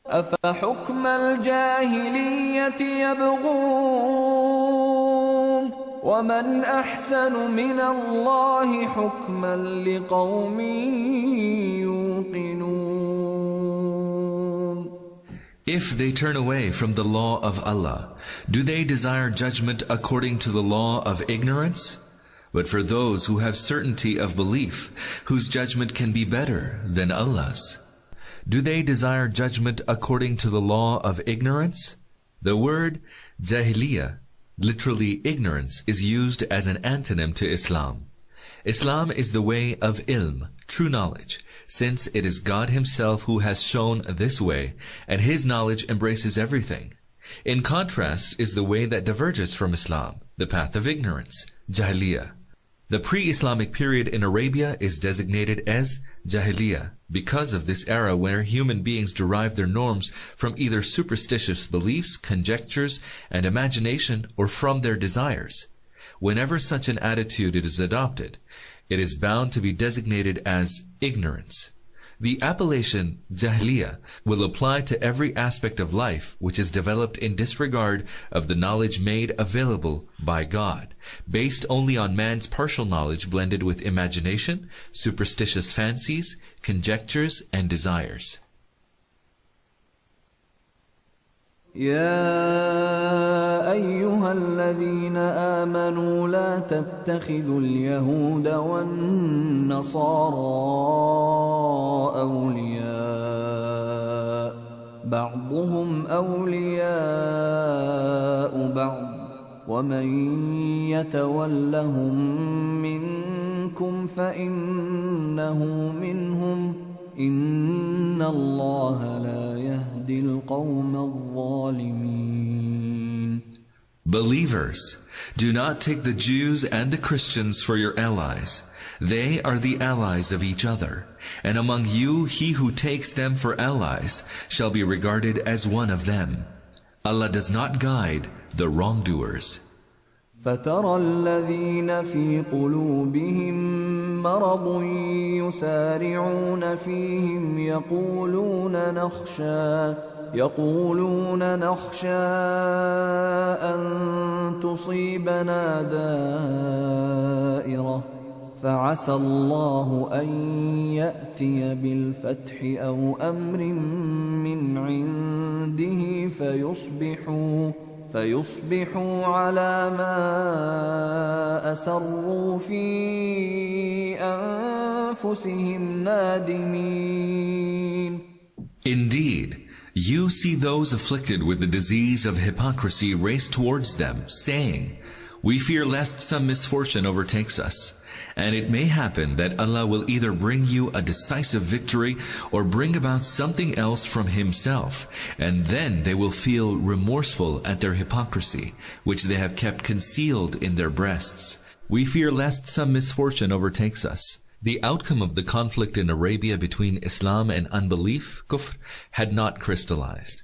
أفحكم الجاهلية يبغون ومن أحسن من الله حكما لقوم يوقنون. If they turn away from the law of Allah, do they desire judgment according to the law of ignorance? But for those who have certainty of belief, whose judgment can be better than Allah's. Do they desire judgment according to the law of ignorance? The word jahiliyyah, literally ignorance, is used as an antonym to Islam. Islam is the way of ilm, true knowledge, since it is God Himself who has shown this way, and His knowledge embraces everything. In contrast is the way that diverges from Islam, the path of ignorance, jahiliyyah. The pre-Islamic period in Arabia is designated as Jahiliyyah because of this era where human beings derive their norms from either superstitious beliefs, conjectures, and imagination, or from their desires. Whenever such an attitude is adopted, it is bound to be designated as ignorance. The appellation Jahiliyyah will apply to every aspect of life which is developed in disregard of the knowledge made available by God, based only on man's partial knowledge blended with imagination, superstitious fancies, conjectures, and desires. يا أيها الذين آمنوا لا تتخذوا اليهود والنصارى أولياء بعضهم أولياء بعض ومن يتولهم منكم فإنه منهم إن الله لا يهدي القوم الظالمين. Believers, do not take the Jews and the Christians for your allies. They are the allies of each other, and among you he who takes them for allies shall be regarded as one of them. Allah does not guide the wrongdoers. فترى الذين في قلوبهم مرض يسارعون فيهم يقولون نخشى أن تصيبنا دائرة فعسى الله أن يأتي بالفتح أو أمر من عنده فيصبحوا على ما أسروا في أنفسهم نادمين. Indeed, you see those afflicted with the disease of hypocrisy race towards them, saying, "We fear lest some misfortune overtakes us." And it may happen that Allah will either bring you a decisive victory or bring about something else from Himself, and then they will feel remorseful at their hypocrisy, which they have kept concealed in their breasts. We fear lest some misfortune overtakes us. The outcome of the conflict in Arabia between Islam and unbelief, kufr, had not crystallized.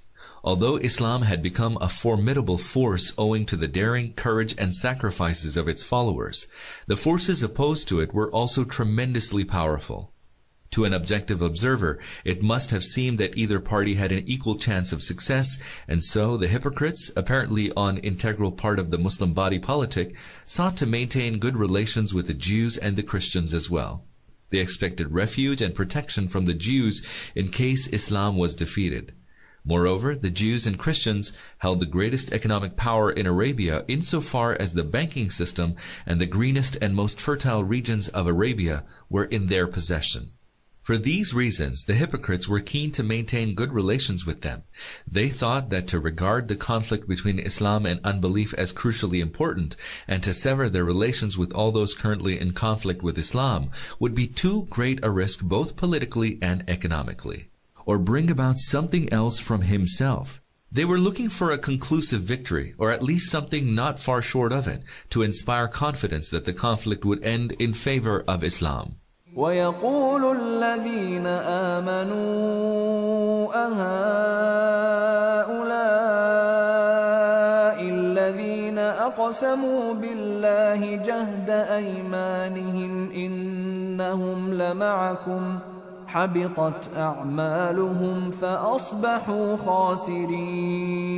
Although Islam had become a formidable force owing to the daring, courage, and sacrifices of its followers, the forces opposed to it were also tremendously powerful. To an objective observer, it must have seemed that either party had an equal chance of success, and so the hypocrites, apparently an integral part of the Muslim body politic, sought to maintain good relations with the Jews and the Christians as well. They expected refuge and protection from the Jews in case Islam was defeated. Moreover, the Jews and Christians held the greatest economic power in Arabia insofar as the banking system and the greenest and most fertile regions of Arabia were in their possession. For these reasons, the hypocrites were keen to maintain good relations with them. They thought that to regard the conflict between Islam and unbelief as crucially important, and to sever their relations with all those currently in conflict with Islam, would be too great a risk both politically and economically, or bring about something else from Himself. They were looking for a conclusive victory, or at least something not far short of it, to inspire confidence that the conflict would end in favor of Islam. وَيَقُولُ الَّذِينَ آمَنُوا أَهَؤُلَاءِ الَّذِينَ أَقْسَمُوا بِاللَّهِ جَهْدَ أَيْمَانِهِمْ إِنَّهُمْ لَمَعَكُمْ حبطت أعمالهم فأصبحوا خاسرين.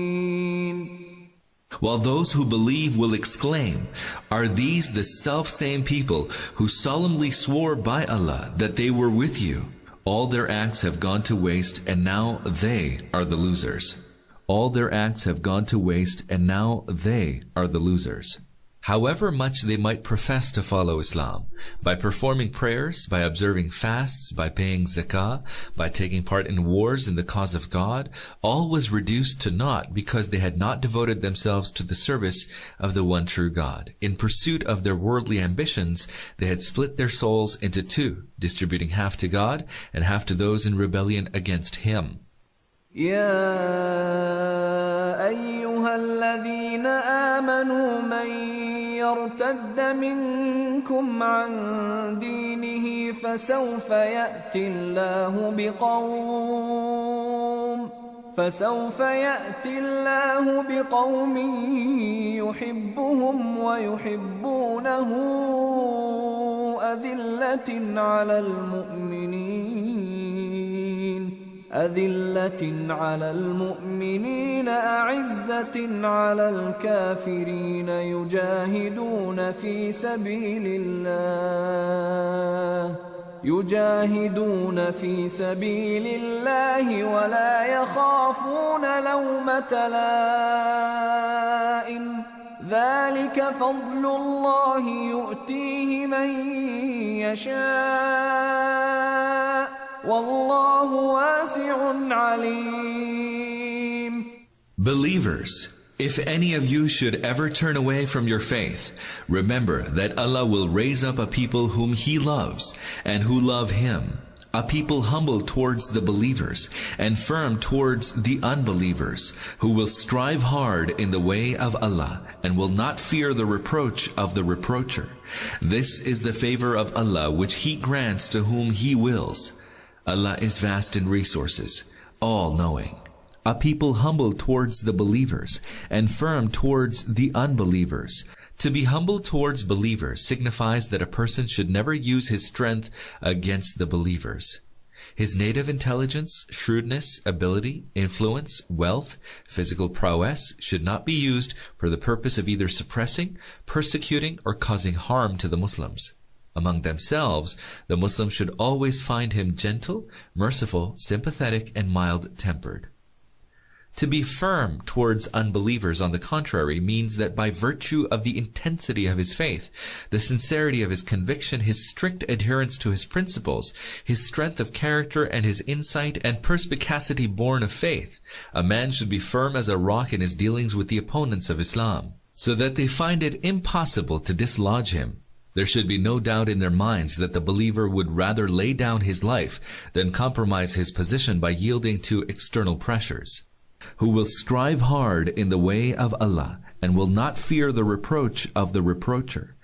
While those who believe will exclaim, are these the self-same people who solemnly swore by Allah that they were with you? All their acts have gone to waste, and now they are the losers. All their acts have gone to waste, and now they are the losers. However much they might profess to follow Islam, by performing prayers, by observing fasts, by paying zakah, by taking part in wars in the cause of God, all was reduced to naught because they had not devoted themselves to the service of the one true God. In pursuit of their worldly ambitions, they had split their souls into two, distributing half to God and half to those in rebellion against Him. يا أيها الذين آمنوا من يرتد منكم عن دينه فسوف يأتي الله بقوم يحبهم ويحبونه أذلة على المؤمنين أعزة على الكافرين يجاهدون في سبيل الله ولا يخافون لومة لائم ذلك فضل الله يؤتيه من يشاء والله واسع عليم. Believers, if any of you should ever turn away from your faith, remember that Allah will raise up a people whom He loves and who love Him, a people humble towards the believers and firm towards the unbelievers, who will strive hard in the way of Allah and will not fear the reproach of the reproacher. This is the favor of Allah which He grants to whom He wills. Allah is vast in resources, all-knowing. A people humble towards the believers and firm towards the unbelievers. To be humble towards believers signifies that a person should never use his strength against the believers. His native intelligence, shrewdness, ability, influence, wealth, physical prowess should not be used for the purpose of either suppressing, persecuting, or causing harm to the Muslims. Among themselves, the Muslims should always find him gentle, merciful, sympathetic, and mild-tempered. To be firm towards unbelievers, on the contrary, means that by virtue of the intensity of his faith, the sincerity of his conviction, his strict adherence to his principles, his strength of character, and his insight and perspicacity born of faith, a man should be firm as a rock in his dealings with the opponents of Islam, so that they find it impossible to dislodge him. There should be no doubt in their minds that the believer would rather lay down his life than compromise his position by yielding to external pressures, who will strive hard in the way of Allah and will not fear the reproach of the reproacher.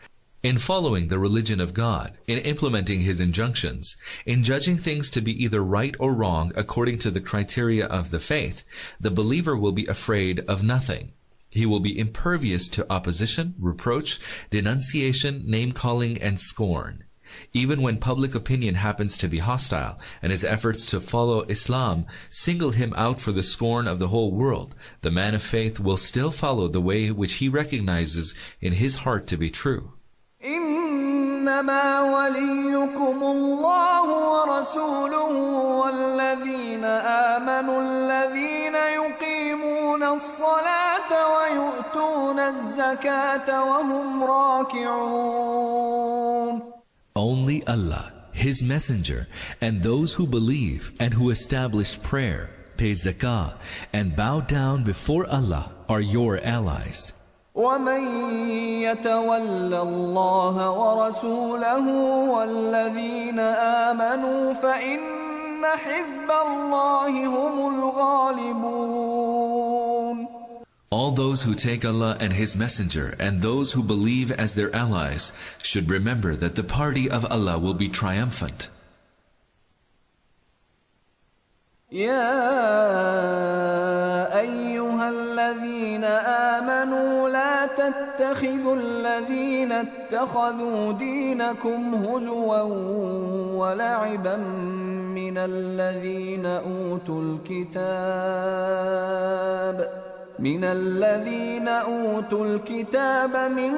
In following the religion of God, in implementing His injunctions, in judging things to be either right or wrong according to the criteria of the faith, the believer will be afraid of nothing. He will be impervious to opposition, reproach, denunciation, name-calling, and scorn. Even when public opinion happens to be hostile, and his efforts to follow Islam single him out for the scorn of the whole world, the man of faith will still follow the way which he recognizes in his heart to be true. إنما وليكم الله ورسوله والذين آمنوا الذين يقيمون الصلاة ويؤتون الزكاة وهم راكعون. Only Allah, His Messenger, and those who believe and who establish prayer, pay zakah, and bow down before Allah are your allies. ومن يتول الله ورسوله والذين آمنوا فإن حزب الله هم الغالبون. All those who take Allah and His Messenger and those who believe as their allies should remember that the party of Allah will be triumphant. يا أيها الذين آمنوا لا تتخذوا الذين اتخذوا دينكم هزوا ولعبا من الذين أوتوا الكتاب من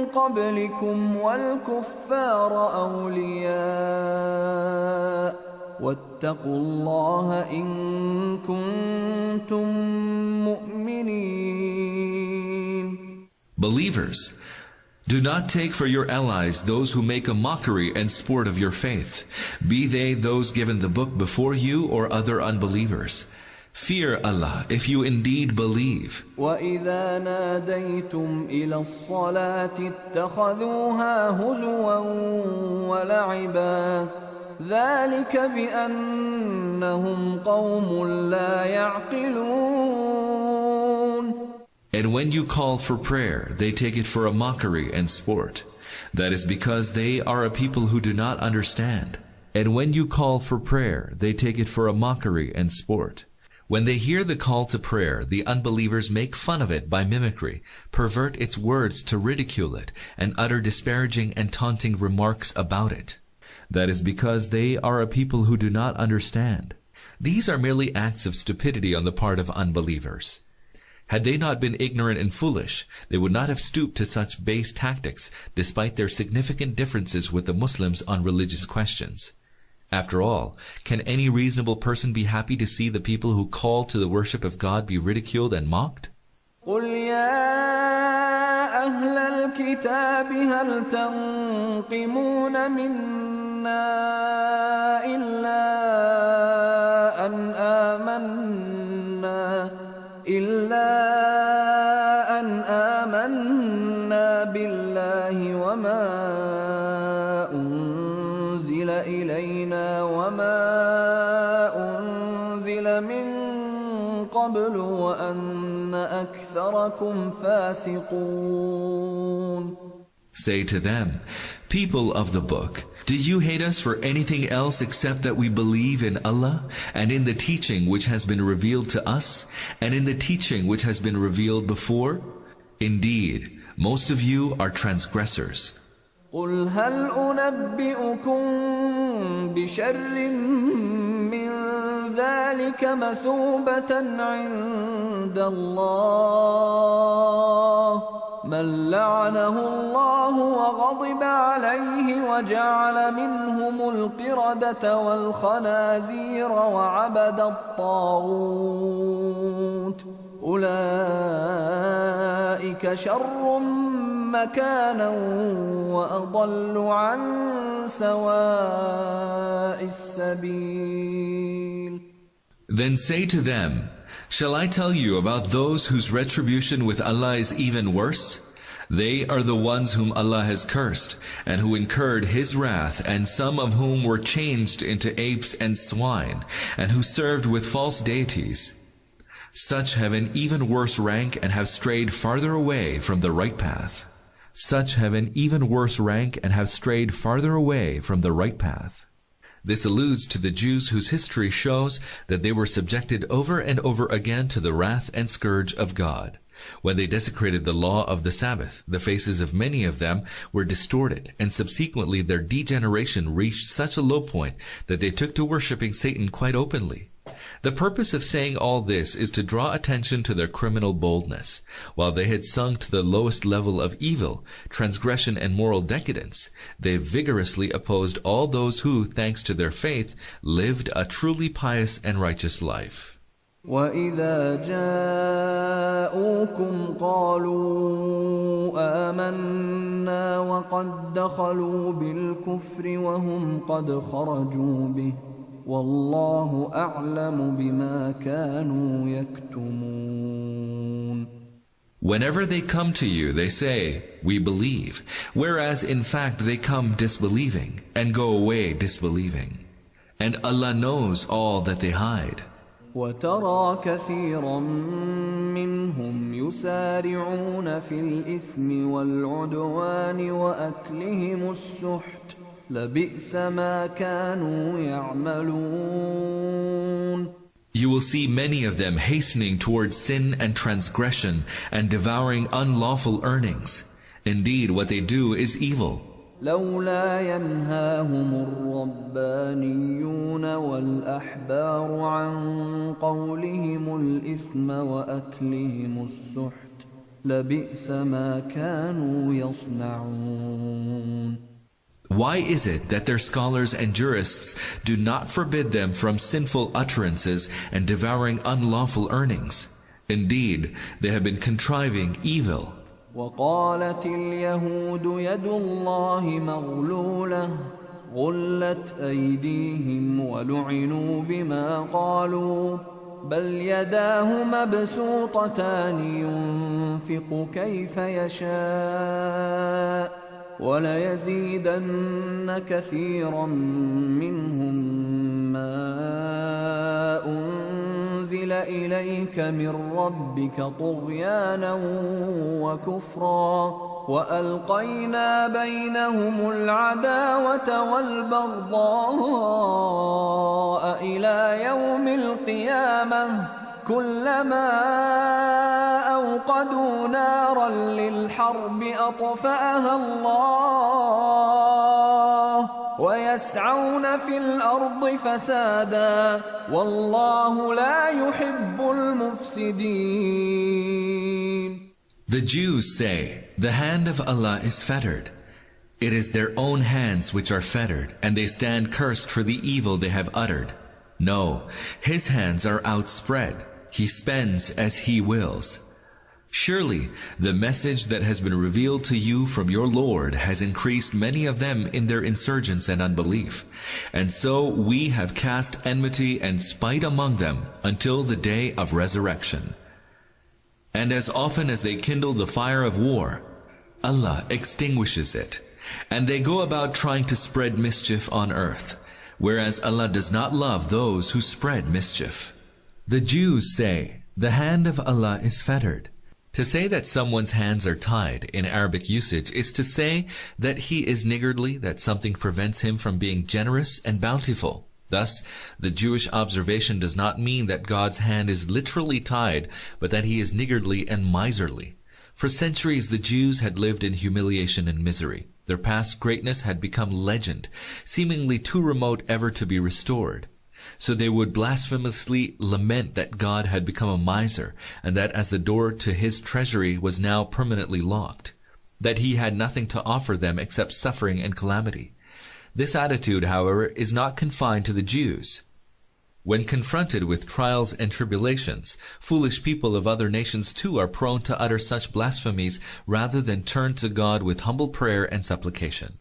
قبلكم والكفار أولياء واتقوا الله إن كنتم مؤمنين. Believers, do not take for your allies those who make a mockery and sport of your faith, be they those given the book before you or other unbelievers. Fear Allah if you indeed believe. وَإِذَا نَادَيْتُمْ إِلَى الصَّلَاةِ اتَّخَذُوهَا هُزُوًا وَلَعِبًا ذَلِكَ بِأَنَّهُمْ قَوْمٌ لَا يَعْقِلُونَ. And when you call for prayer, they take it for a mockery and sport. That is because they are a people who do not understand. And when you call for prayer, they take it for a mockery and sport. When they hear the call to prayer, the unbelievers make fun of it by mimicry, pervert its words to ridicule it, and utter disparaging and taunting remarks about it. That is because they are a people who do not understand. These are merely acts of stupidity on the part of unbelievers. Had they not been ignorant and foolish, they would not have stooped to such base tactics, despite their significant differences with the Muslims on religious questions. After all, can any reasonable person be happy to see the people who call to the worship of God be ridiculed and mocked? قُلْ يَا أَهْلَ الْكِتَابِ هَلْ تَنْقِمُونَ مِنَّا إِلَّا أَنْ آمَنَّا بِاللَّهِ وَمَا أُنْزِلَ إِلَيْنَا وَمَا أُنْزِلَ مِنْ قَبْلُ وَأَنَّ أَكْثَرَكُمْ فَاسِقُونَ. Say to them, people of the book, do you hate us for anything else except that we believe in Allah, and in the teaching which has been revealed to us, and in the teaching which has been revealed before? Indeed, most of you are transgressors. قُلْ هَلْ أُنَبِّئُكُمْ بِشَرٍّ مِّن ذَلِكَ مَثُوبَةً عِندَ اللَّهِ مَن لَّعَنَهُ اللَّهُ وَغَضِبَ عَلَيْهِ وَجَعَلَ مِنْهُمُ الْقِرَدَةَ وَالْخَنَازِيرَ وَعَبَدَ الطَّاغُوتَ أُولَئِكَ شَرٌّ مَكَانًا وَأَضَلُّ عَن سَوَاءِ السَّبِيلِ. Then say to them, shall I tell you about those whose retribution with Allah is even worse? They are the ones whom Allah has cursed, and who incurred His wrath, and some of whom were changed into apes and swine, and who served with false deities. Such have an even worse rank and have strayed farther away from the right path. Such have an even worse rank and have strayed farther away from the right path. This alludes to the Jews whose history shows that they were subjected over and over again to the wrath and scourge of God. When they desecrated the law of the Sabbath, the faces of many of them were distorted, and subsequently their degeneration reached such a low point that they took to worshipping Satan quite openly. The purpose of saying all this is to draw attention to their criminal boldness. While they had sunk to the lowest level of evil, transgression and moral decadence, they vigorously opposed all those who, thanks to their faith, lived a truly pious and righteous life. وَإِذَا جَاءُوكُمْ قَالُوا آمَنَّا وَقَدْ دَخَلُوا بِالْكُفْرِ وَهُمْ قَدْ خَرَجُوا بِهِ وَاللَّهُ أَعْلَمُ بِمَا كَانُوا يَكْتُمُونَ. Whenever they come to you, they say, we believe, whereas in fact they come disbelieving, and go away disbelieving. And Allah knows all that they hide. وَتَرَى كَثِيرًا مِّنْهُمْ يُسَارِعُونَ فِي الْإِثْمِ وَالْعُدْوَانِ وَأَكْلِهِمُ السُّحْتَ لَبِئْسَ مَا كَانُوا يَعْمَلُونَ. You will see many of them hastening towards sin and transgression and devouring unlawful earnings. Indeed, what they do is evil. لولا ينهاهم الربانيون والأحبار عن قولهم الإثم وأكلهم السحت لبئس ما كانوا يصنعون. Why is it that their scholars and jurists do not forbid them from sinful utterances and devouring unlawful earnings? Indeed, they have been contriving evil. وقالت اليهود يد الله مغلولة غلت أيديهم ولعنوا بما قالوا بل يداه مبسوطتان ينفق كيف يشاء وليزيدن كثيرا منهم ما أنزل إليك من ربك طغيانا وكفرا وألقينا بينهم العداوة والبغضاء إلى يوم القيامة كلما أوقدوا نارا للحرب أطفأها الله ويسعون في الأرض فسادا والله لا يحب المفسدين. The Jews say, the hand of Allah is fettered. It is their own hands which are fettered, and they stand cursed for the evil they have uttered. No, His hands are outspread. He spends as He wills. Surely, the message that has been revealed to you from your Lord has increased many of them in their insurgence and unbelief. And so we have cast enmity and spite among them until the day of resurrection. And as often as they kindle the fire of war, Allah extinguishes it, and they go about trying to spread mischief on earth, whereas Allah does not love those who spread mischief. The Jews say, the hand of Allah is fettered. To say that someone's hands are tied in Arabic usage is to say that he is niggardly, that something prevents him from being generous and bountiful. Thus, the Jewish observation does not mean that God's hand is literally tied, but that He is niggardly and miserly. For centuries the Jews had lived in humiliation and misery. Their past greatness had become legend, seemingly too remote ever to be restored. So they would blasphemously lament that God had become a miser, and that as the door to His treasury was now permanently locked, that He had nothing to offer them except suffering and calamity. This attitude, however, is not confined to the Jews. When confronted with trials and tribulations, foolish people of other nations too are prone to utter such blasphemies rather than turn to God with humble prayer and supplication.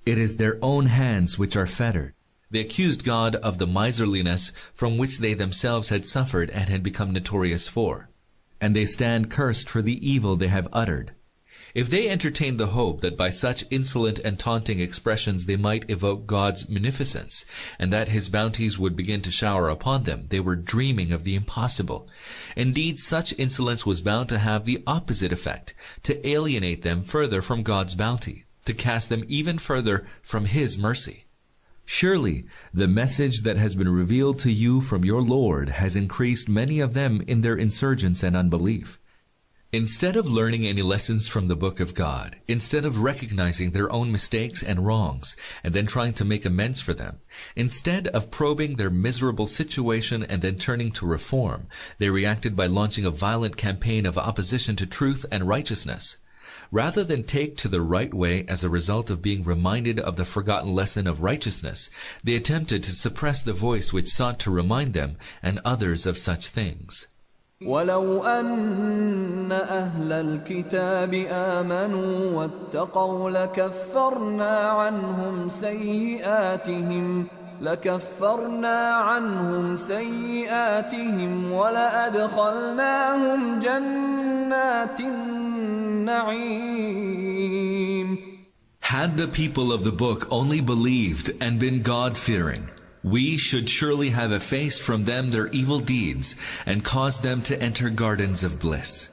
It is their own hands which are fettered. They accused God of the miserliness from which they themselves had suffered and had become notorious for. And they stand cursed for the evil they have uttered. If they entertained the hope that by such insolent and taunting expressions they might evoke God's munificence, and that His bounties would begin to shower upon them, they were dreaming of the impossible. Indeed, such insolence was bound to have the opposite effect, to alienate them further from God's bounty, to cast them even further from His mercy. Surely, the message that has been revealed to you from your Lord has increased many of them in their insurgence and unbelief. Instead of learning any lessons from the Book of God, instead of recognizing their own mistakes and wrongs, and then trying to make amends for them, instead of probing their miserable situation and then turning to reform, they reacted by launching a violent campaign of opposition to truth and righteousness. Rather than take to the right way as a result of being reminded of the forgotten lesson of righteousness, they attempted to suppress the voice which sought to remind them and others of such things. ولو أن أهل الكتاب آمنوا واتقوا لكفرنا عنهم سيئاتهم ولأدخلناهم جنات النعيم. Had the people of the book only believed and been God-fearing, we should surely have effaced from them their evil deeds and caused them to enter gardens of bliss.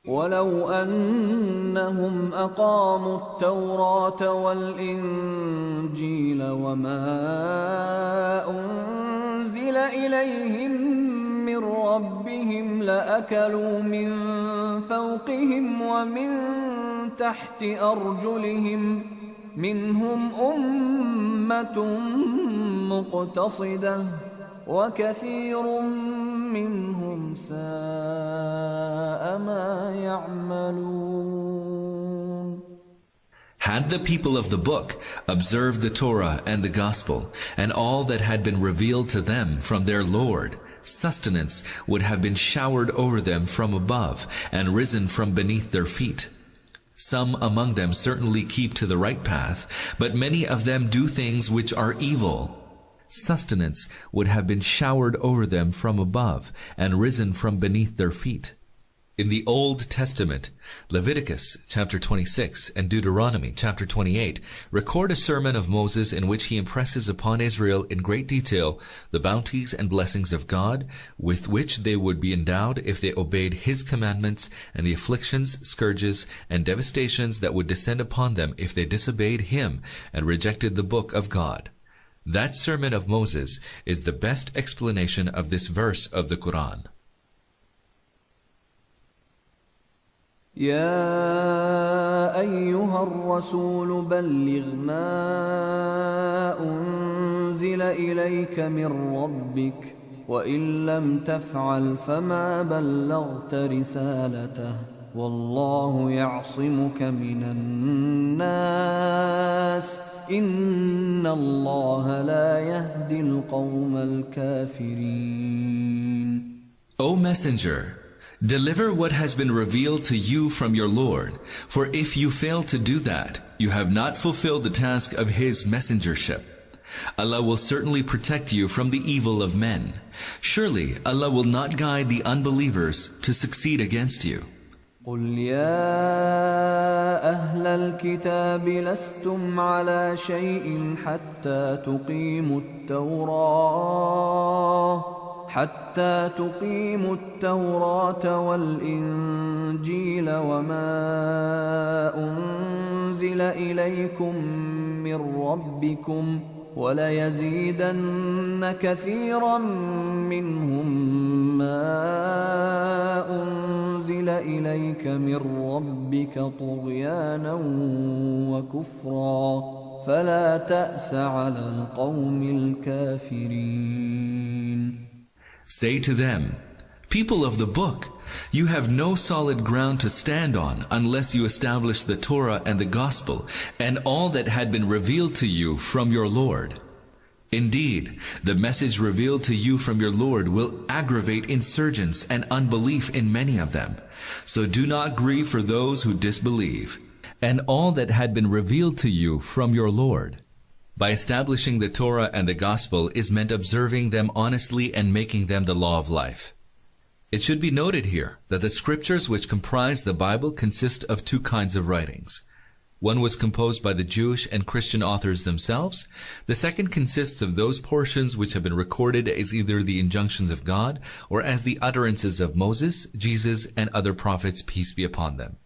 ولو أنهم أقاموا التوراة والإنجيل وما أنزل إليهم من ربهم لأكلوا من فوقهم ومن تحت أرجلهم منهم أمة مقتصدة وكثير منهم ساء ما يعملون. Had the people of the book observed the Torah and the Gospel, and all that had been revealed to them from their Lord, sustenance would have been showered over them from above, and risen from beneath their feet. Some among them certainly keep to the right path, but many of them do things which are evil. Sustenance would have been showered over them from above, and risen from beneath their feet. In the Old Testament, Leviticus chapter 26 and Deuteronomy chapter 28 record a sermon of Moses in which he impresses upon Israel in great detail the bounties and blessings of God with which they would be endowed if they obeyed his commandments, and the afflictions, scourges, and devastations that would descend upon them if they disobeyed him and rejected the book of God. That sermon of Moses is the best explanation of this verse of the Quran. يا أيها الرسول بلغ ما أنزل إليك من ربك وإن لم تفعل فما بلغت رسالته والله يعصمك من الناس إن الله لا يهدي القوم الكافرين. O Messenger, deliver what has been revealed to you from your Lord, for if you fail to do that, you have not fulfilled the task of his messengership. Allah will certainly protect you from the evil of men. Surely Allah will not guide the unbelievers to succeed against you. قل يا أهل الكتاب لستم على شيء حتى تقيموا التوراة والإنجيل وما أنزل إليكم من ربكم وليزيدن كثيرا منهم ما أنزل إليك من ربك طغيانا وكفرا فلا تأس على القوم الكافرين. Say to them, people of the book, you have no solid ground to stand on unless you establish the Torah and the Gospel and all that had been revealed to you from your Lord. Indeed, the message revealed to you from your Lord will aggravate insurgence and unbelief in many of them. So do not grieve for those who disbelieve. And all that had been revealed to you from your Lord. By establishing the Torah and the Gospel is meant observing them honestly and making them the law of life. It should be noted here that the scriptures which comprise the Bible consist of two kinds of writings. One was composed by the Jewish and Christian authors themselves. The second consists of those portions which have been recorded as either the injunctions of God or as the utterances of Moses, Jesus, and other prophets, peace be upon them.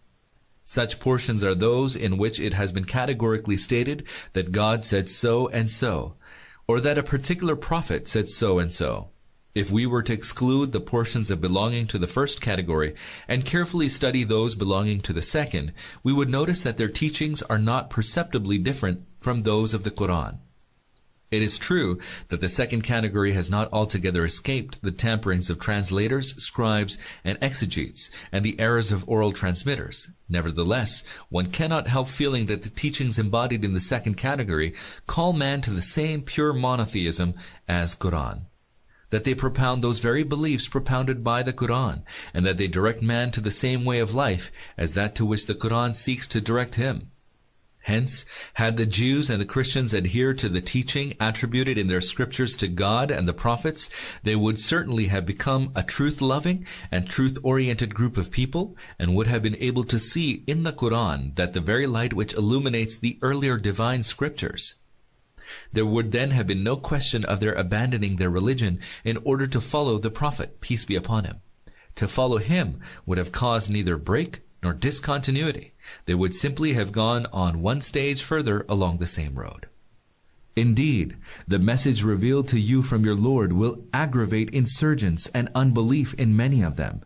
Such portions are those in which it has been categorically stated that God said so and so, or that a particular prophet said so and so. If we were to exclude the portions of belonging to the first category and carefully study those belonging to the second, we would notice that their teachings are not perceptibly different from those of the Quran. It is true that the second category has not altogether escaped the tamperings of translators, scribes, and exegetes, and the errors of oral transmitters. Nevertheless, one cannot help feeling that the teachings embodied in the second category call man to the same pure monotheism as Quran, that they propound those very beliefs propounded by the Quran, and that they direct man to the same way of life as that to which the Quran seeks to direct him. Hence, had the Jews and the Christians adhered to the teaching attributed in their scriptures to God and the prophets, they would certainly have become a truth-loving and truth-oriented group of people, and would have been able to see in the Quran that the very light which illuminates the earlier divine scriptures. There would then have been no question of their abandoning their religion in order to follow the Prophet, peace be upon him. To follow him would have caused neither break nor discontinuity. They would simply have gone on one stage further along the same road. Indeed, the message revealed to you from your Lord will aggravate insurgence and unbelief in many of them.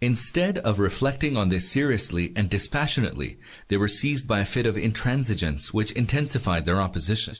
Instead of reflecting on this seriously and dispassionately, they were seized by a fit of intransigence which intensified their opposition.